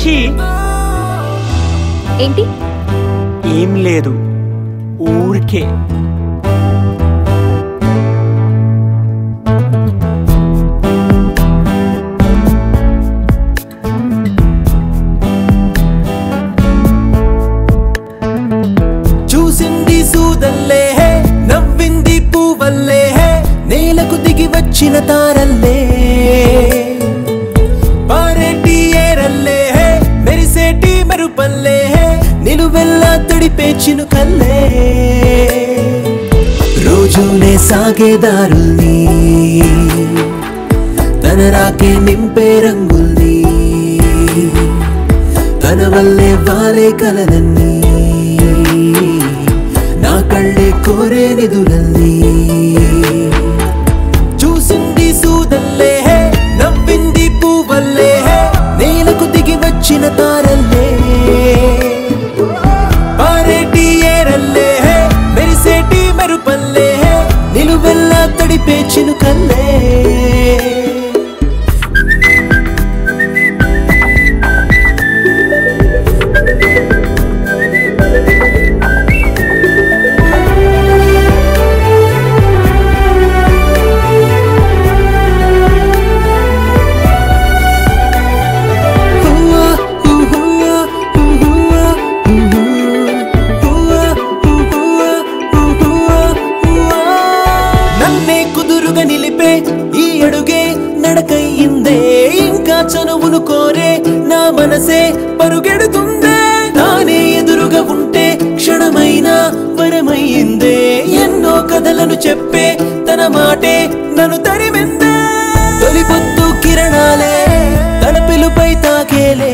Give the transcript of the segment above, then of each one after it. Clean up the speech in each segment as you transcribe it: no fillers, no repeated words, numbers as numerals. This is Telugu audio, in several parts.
నిషి ఏంటి? ఏం లేదు, ఊరికే. చూసింది సూదల్లే, నవ్వింది పువ్వల్లే, నేలకు దిగి వచ్చిన తారల్లే, పారేటి ఏరల్లే, మెరిసేటి మెరుపల్లే, నిలువెల్లా తడిపే చినుకల్లే, రోజునే సాగే దారుల్ని, తన రాకే నింపే రంగుల్ని, తన వల్లే వాలే కలలన్నీ, నా కళ్ళే కోరే నిధులన్నీ. చూసింది సూదల్లే, నవ్వింది పువ్వల్లే, నేలకు దిగి వచ్చిన తారల్లే, పారేటి ఏరల్లే, మెరిసేటి మెరుపల్లే, నిలువెల్లా తడిపే చినుకల్లే. ఈ అడుగే నడకయ్యిందే, ఇంకా చనువును కోరే నా మనసే పరుగెడుతుందే, తానే ఎదురుగా ఉంటే క్షణమైన వరమయ్యిందే, ఎన్నో కథలను చెప్పే తన మాటే నన్ను తరిమిందే. తొలి పొద్దు కిరణాలే తన పిలుపై తాకేలే,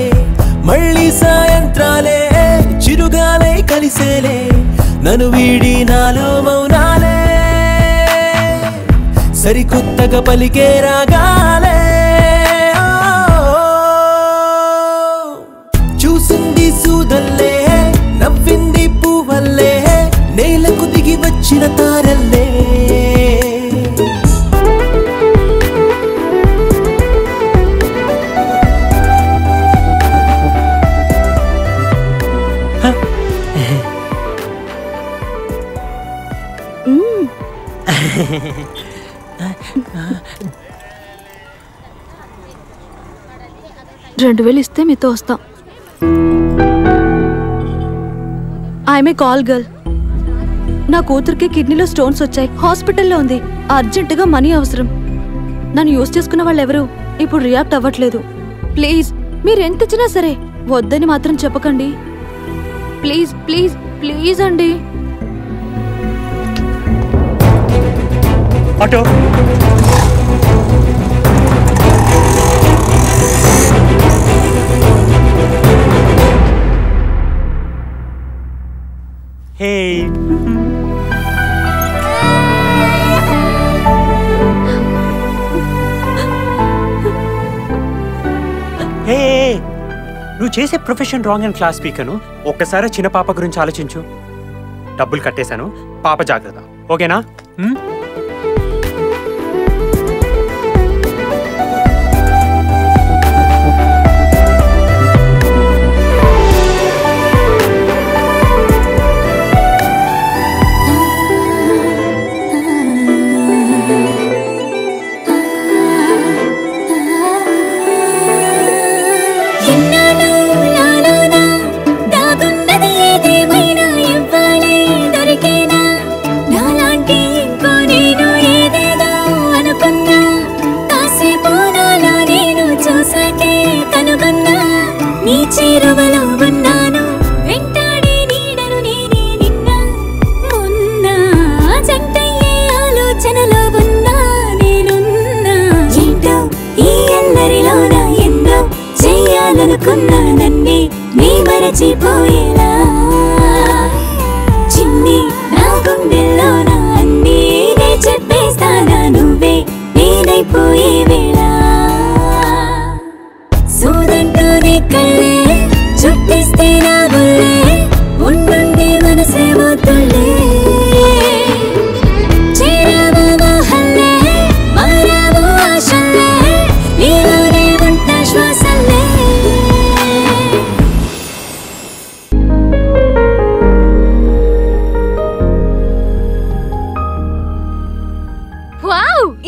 మళ్ళీ సాయంత్రాలే చిరుగాలై కలిసేలే, నన్ను వీడి నాలో మౌనాలే, సరికొత్తగా పలికే రాగాలే. చూసింది సూదల్లే, నవ్వింది పువ్వల్లే, నేలకు దిగి వచ్చిన తారల్లే. $2000 ఇస్తే మీతో వస్తాం. I'm a call girl. నా కూతురికి కిడ్నీలో స్టోన్స్ వచ్చాయి, హాస్పిటల్లో ఉంది, అర్జెంటుగా మనీ అవసరం. నన్ను యూజ్ చేసుకున్న వాళ్ళు ఎవరు ఇప్పుడు రియాక్ట్ అవ్వట్లేదు. ప్లీజ్ మీరు ఎంత ఇచ్చినా సరే వద్దని మాత్రం చెప్పకండి. ప్లీజ్ ప్లీజ్ ప్లీజ్ అండి. ఆటో హే హే నువ్వు చేసే ప్రొఫెషన్ రాంగ్ అండ్ క్లాస్ స్పీకర్ను. ఒక్కసారి చిన్న పాప గురించి ఆలోచించు. డబ్బులు కట్టేశాను, పాప జాగ్రత్త, ఓకేనా? నన్నే నీ మరచిపోయేలా చిన్ని నా గుండెల్లోన అన్నీ నే చెప్పేస్తానా, నువ్వే నేనైపోయే వేళ సూదంటూనే కళ్ళే చుట్టిస్తే నా బుల్లే ఉండుండి మనసే వద్దులే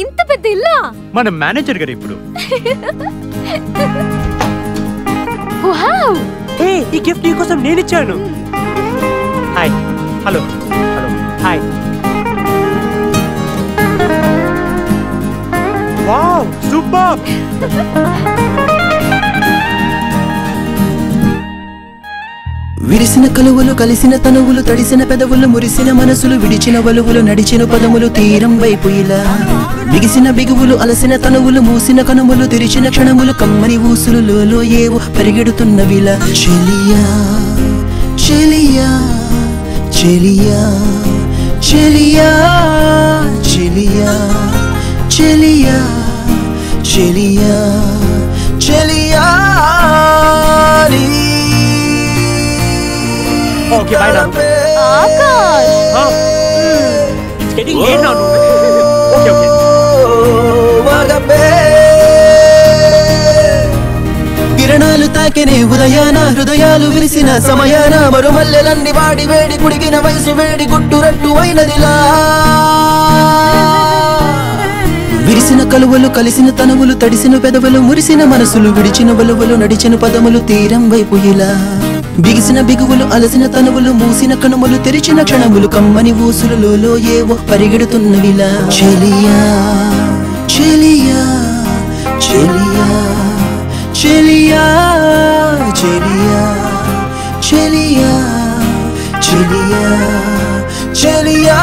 ఇంత పెద్ద ఇల్లా? మన మేనేజర్ గారు ఇప్పుడు. వావ్! హే, ఈ గిఫ్ట్ నీకోసం నేను ఇచ్చాను. Hi. Hello. Hello. Hi. Wow, super. విరిసిన కలువలు కలిసిన తనువులు తడిసిన పెదవులు మురిసిన మనసులు విడిచిన వలువులు నడిచిన పదములు తీరం వైపు ఇలా బిగిసిన బిగువులు అలసిన తనువులు మూసిన కనుములు తెరిచిన క్షణములు కమ్మని ఊసులు లోలో ఏవో పరిగెడుతున్నవిలా చెలియా చెలియా చెలియా చెలియా చెలియా చెలియా చెలియా చెలియా Okay, bye now. Akash! It's getting late now. Okay, okay. కిరణాలు తాకినే ఉదయాన హృదయాలు విరిసిన సమయాన మరుమల్లెలన్నీ వాడి వేడి కుడిగిన వయసు వేడి గుట్టురట్టు అయినదిలా విరిసిన కలువలు కలిసిన తనువులు తడిసిన పెదవులు మురిసిన మనసులు విడిచిన వలువలు నడిచిన పదములు తీరం వైపు ఇలా బిగిసిన బిగువులు అలసిన తనువులు మూసిన కనుములు తెరిచిన క్షణములు కమ్మని ఊసులు లోలో ఏవో పరిగెడుతున్నవిలా చెలియా చెలియా చెలియా చెలియా చెలియా చెలియా చెలియా చెలియా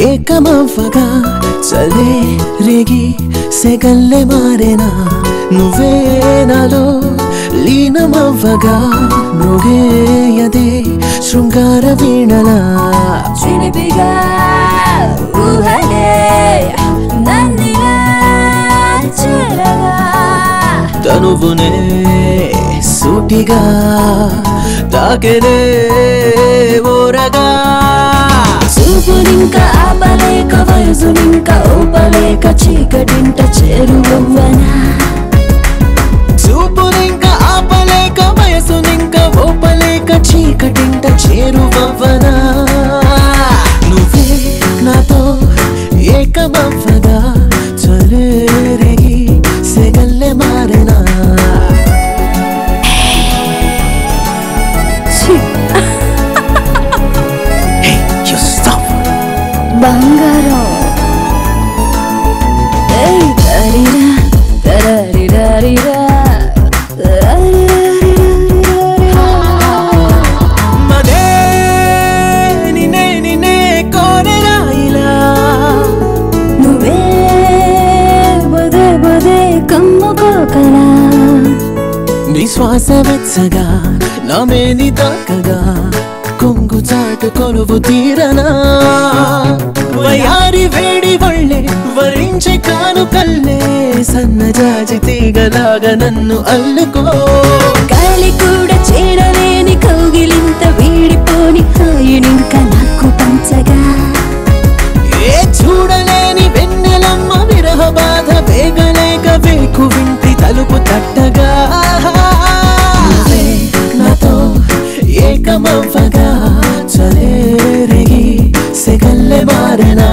ఏకమవ్వగా చలే రేగి సెగల్లే మారేనా నువ్వే నాలో లీనమవ్వగా మృగేయదే శృంగార వీణలా చిలిపిగా ఊహలే నన్నిలా చేరగా తనువునే సూటిగా తాకెనే ఓరగా చూపునింక ఆపలేక వయసునింక ఊపలేక చీకటింట చేరువవ్వనా చూపునింక ఆపలేక వయసునింక ఊపలేక చీకటింట చేరువవ్వనా నువ్వే నాతో ఏకమవ్వగా చలే రేగి సెగల్లే మారేనా బంగారం మదే నినే నినే కోనరాయిలా నువ్వే బదే బదే కమ్ముకోకలా నీ శ్వాస వెచ్చగా నా మేని తాకగా కొంగు చాటు కొలువు తీరనా వయారి వేడి వళ్ళే వరించే కానుకల్లే సన్నజాజి తీగలాగా నన్ను అల్లుకో గాలి కూడా చేరలేని కౌగిలింత వీడిపోని హాయినింక నాకు పంచగా ఏ చూడలేని వెన్నెలమ్మ విరహ బాధ వేగలేక వేకు వింటి తలుపు తట్టగా నాతో ఏకమవ్వగా చలే రేగి సెగల్లే మారేనా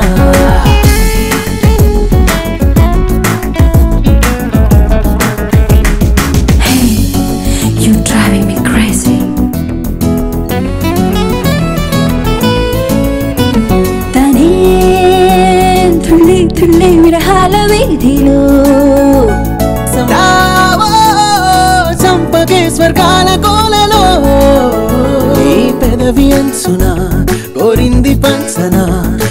అందాల వీధిలో చంపకే స్వర్గాల కోలలో ఈ పెదవి అంచునా కోరింది పంచనా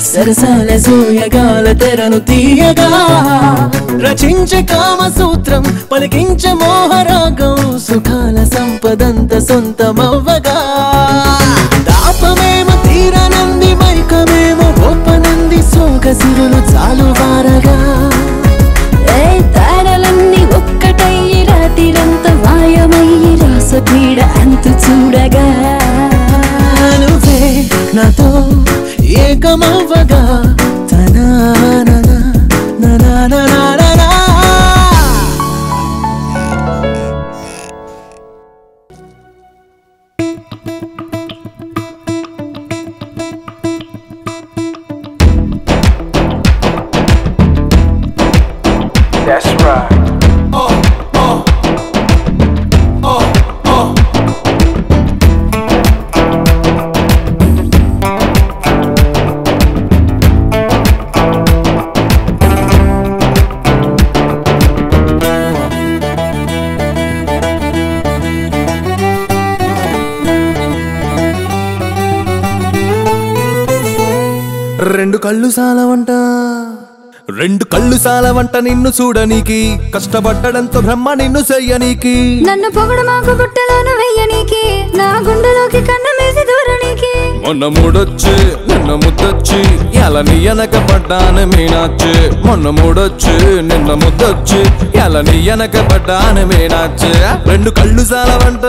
సరసాల సూయగాల తెరను తీయగా రచించే కామసూత్రం పలికించే మోహరాగం సుఖాల సంపదంత సొంతమవ్వగా దాపమేమో తీరనంది మైకమేమో గొప్పనంది సోగసిరులు చాలు వారగా తారలన్నీ ఒక్కటయ్యి రాత్రిరంతా మాయమయ్యి రాసపీడ అంతు చూడగా నువ్వే నాతో ఏకమవ్వగా That's right. రెండు కళ్ళు సాలవంట నిన్ను చూడనీకి కష్టపడ్డంతో బ్రహ్మ నిన్ను చెయ్యనీకి నన్ను పొగడమాకు బుట్టలోను వెయ్యనీకి నా గుండెలోకి కన్నమేసి దూరనీకి మొన్న మూడొచ్చి నిన్న ముద్దొచ్చి ఎలా నీ వెనక పడ్డాను మీనాచ్చి మొన్న మూడొచ్చి నిన్న ముద్దొచ్చి ఎలా నీ వెనక పడ్డాను మీనాచ్చి రెండు కళ్ళు సాలవంట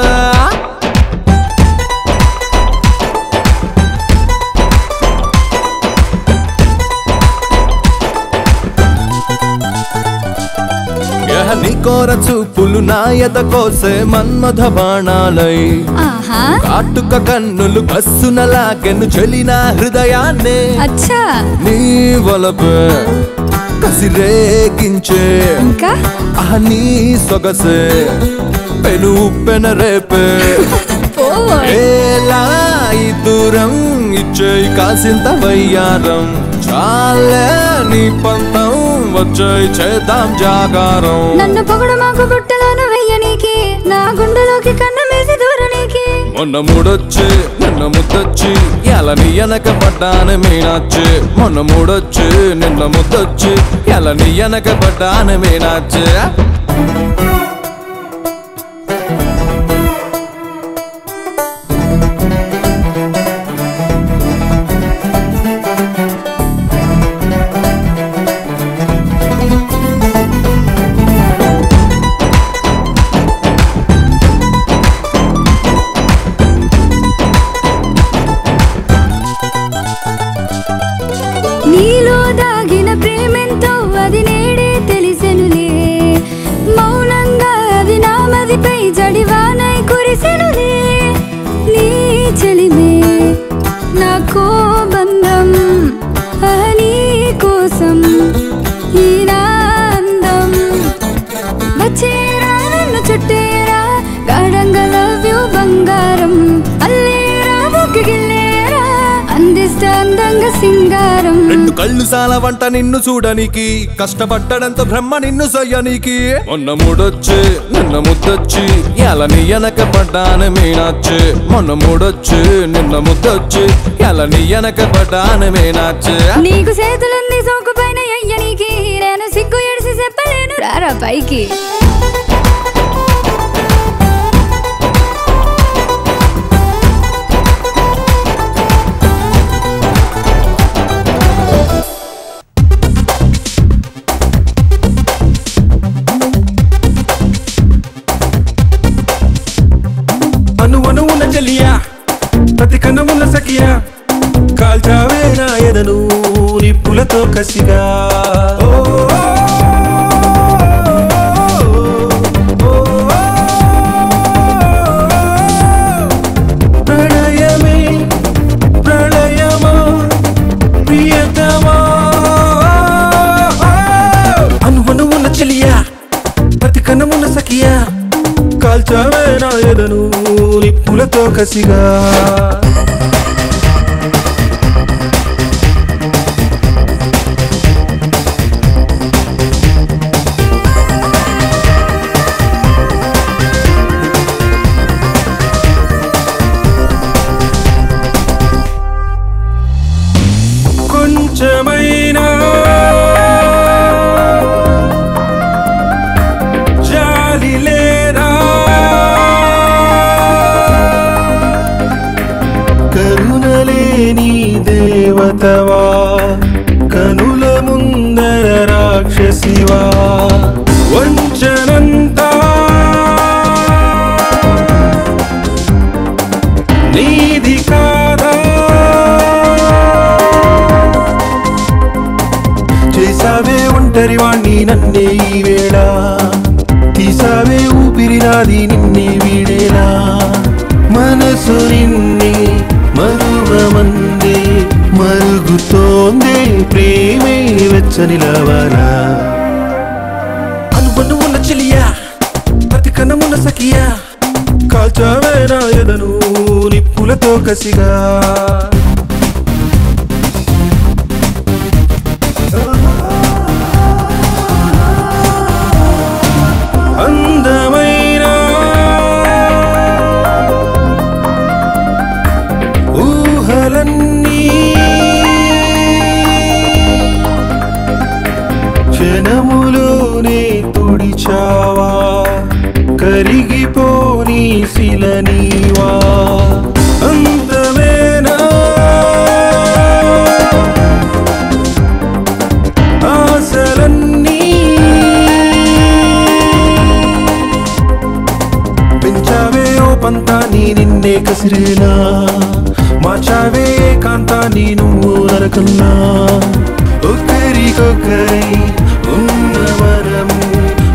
నీ కోర చూపులు నాయత కోసే మన్మథ బాణాలై కాటుక కన్నులు కస్సున లాగెను చెలిన హృదయాన్నే నీ వలపే కసిరేగించే నీ సొగసే పెను పెనరేపే ఏలా ఈ దూరం ఇచ్చేయి కాసింత వయ్యారం చాలే నీ పంతం వచ్చాయి చేద్దాం జాగారం నన్ను పొగడమాకు బుట్టలోను వెయ్యనీకి నా గుండెలోకి కన్నమేసి దూరనీకి మొన్న మూడొచ్చి నిన్న ముద్దొచ్చి ఎలా నీ వెనక పడ్డాను మీనాచ్చి మొన్న మూడొచ్చి నిన్న ముద్దొచ్చి ఎలా నీ వెనక పడ్డాను మీనాచ్చి నీలో దాగిన ప్రేమెంతో అది నేడే తెలిసెనులే మౌనంగా అది నా మదిపై జడివానై కురిసెనులే నీ చెలిమే నాకో బంధం నీ కోసం ఈ నా అందం వచ్చేరా నన్ను చుట్టేరా గాఢంగా లవ్ యు బంగారం అల్లేరా బుక్కిగిల్లేరా అందిస్తా అందంగా సింగారం రెండు కళ్ళు సాలవంట నిన్ను చూడనీకి కష్టపడ్డంతో బ్రహ్మ నిన్ను సయ్యనీకి మొన్న మూడొచ్చి నిన్న ముద్దొచ్చి ఎలా నీ వెనక పడ్డాను మీనాచ్చి మొన్న మూడొచ్చి నిన్న ముద్దొచ్చి ఎలా నీ వెనక పడ్డాను మీనాచ్చి నీకు చేతులుంది సోకు పైన అయ్యనీకి నేను సిగ్గు ఎడిసి చెప్పలేను రారా పైకి అనువనువున చెలియా ప్రతి కన్నముల సఖియా కాల్చావే నా ఎదను నిప్పులతో కసిగా ప్రణయమే ప్రళయమా ప్రియతమా అనువనువున చెలియా ప్రతి కన్నముల సఖియా కాల్చావే నా ఎదను నిప్పులతో కసిగా నీవా వంచనంతా నీది కాదా చేసావే ఒంటరి వాణ్ణి నన్నే ఈ వేళ తీసావే ఊపిరి నాది నిన్నే వీడేలా మనసు నిన్నే మరువమందే మరుగుతోందే ప్రేమే వెచ్చని లవనా అనువను ఉన్న చెలియా ప్రతి కణమున్న సఖియా కాల్చావే నా ఎదను నిప్పులతో కసిగా అందమైన ఊహలన్నీ క్షణములోనే తుడిచావా కరిగిపోని శిలనీవా అందమేనా ఆశలన్నీ పెంచావే ఓ పంతాన్ని నిన్నే కసిరేలా మార్చావే కాంతాన్ని నువ్వు నరకన్నా ఒకరికొకరై ఉన్న వరము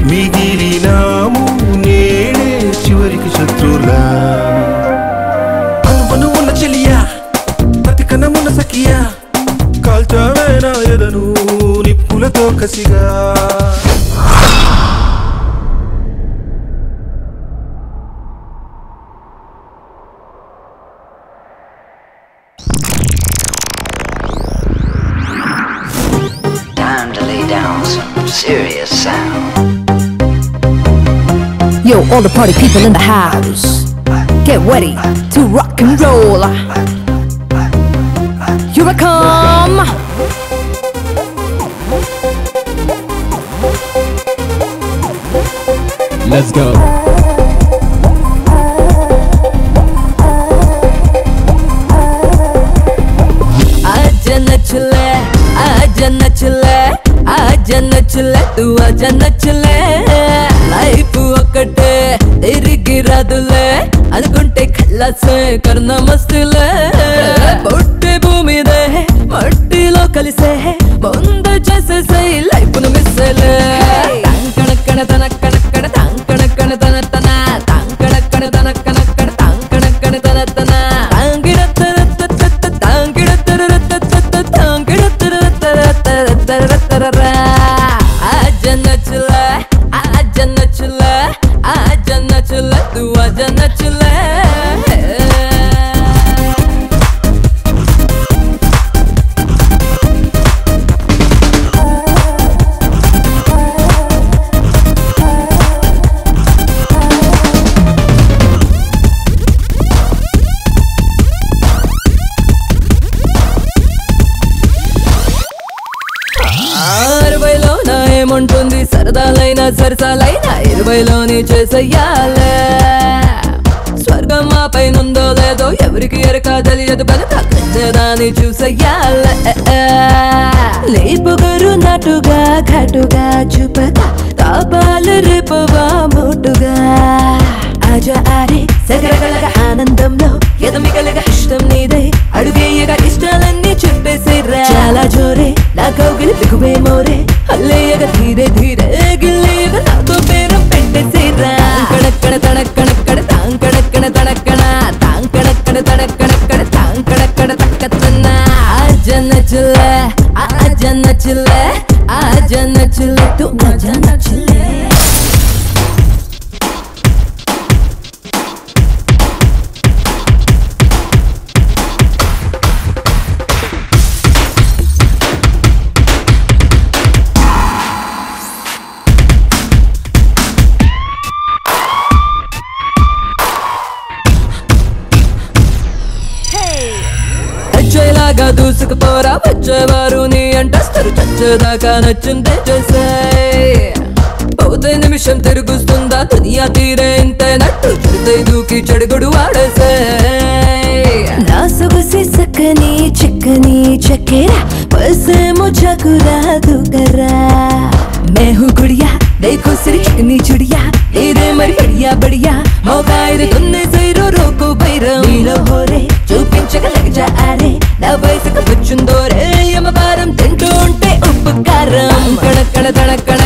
మిగిలినాము నేడే చివరికి శత్రులా అనువను ఉన్న చెలియా ప్రతి కణమున్న సఖియా కాల్చావే నా ఎదను నిప్పులతో కసిగా Serious sound. Yo, all the party people in the house, get ready to rock and roll. Here I come. Let's go. Aja nachle, aja nachle, aja nachle, tu aja nachle. Life ఒకటే తిరిగి రాదులే అనుకుంటే ఖల్లాసే కర్ణ మస్తులే పొట్టే భూమిదే మట్టిలో కలిసే ముందు చేసేసే లైఫ్ ను మిస్సేలే తాంకణకణ తనకణకణ తాంకణకణ తన తన తాంకణకణ తనకణకణ తాంకణకణ తన తన తాంగిడ తర తాంగిడ తర తాంగిడ తర ఆజ నచ్లే ఆజ నచ్లే ఆజ నచ్లే తు ఆజ నచ్లే ఏముంటుంది సరదాలైనా సరసాలైనా 20లోనే చేసెయ్యాలే స్వర్గం మా పైనుందో లేదో ఎవరికి ఎరక తెలియదు కనుక దాన్ని చూసెయ్యాలే నీ పొగరు నాటుగా ఘాటుగా చూపగా తాపాలు రేపవా మోటుగా ఆజా ఆడే సగరగలగ ఆనందంలో ఎదమిగలగా ఇష్టం నీదే అడుగేయగా ఇష్టాలన్నీ చెప్పేసేరా చాలా జోరే నా కౌగిలి బిగువే మోరే అల్లేయగా ధీరే ధీరే గిల్లేయగా నాతో పేరం పెట్టేసేరా కణక్కణ తణక్కణక్కడ తాంకణక్కణ తణక్కణ తాంకణక్కణ తణక్కణక్కడ తాంకణక్కణ తక్కతన్న ఆజ నచ్లే ఆజ నచ్లే ఆజ నచ్లే తు ఆజ నచ్లే వచ్చేలాగా దూసుకుపోరా వచ్చేవారు నీ అంటస్తారు చచ్చేదాకా నచ్చిందే చేసే పోతే నిమిషం తిరుగుస్తుందా దునియా తీరే ఇంతేనట్టు చెడితే దూకి చెడుగుడు వాడేసే నా సొగసి సక్కని చిక్కని చక్కెర పసేమో చకురా దూకరా मैं हूँ गुड़िया देखो सिर चिकनी चुड़िया इधे मरी बढ़िया बढ़िया मौका इधे तुमने सैरो रोको बैरो नीलो हो रे చూపించక లగజా ఆరే నా వయసుకు పుచ్చుందోరే యమవారం తింటూ ఉంటే ఉప్పు కారం కణ కణ తణ కణ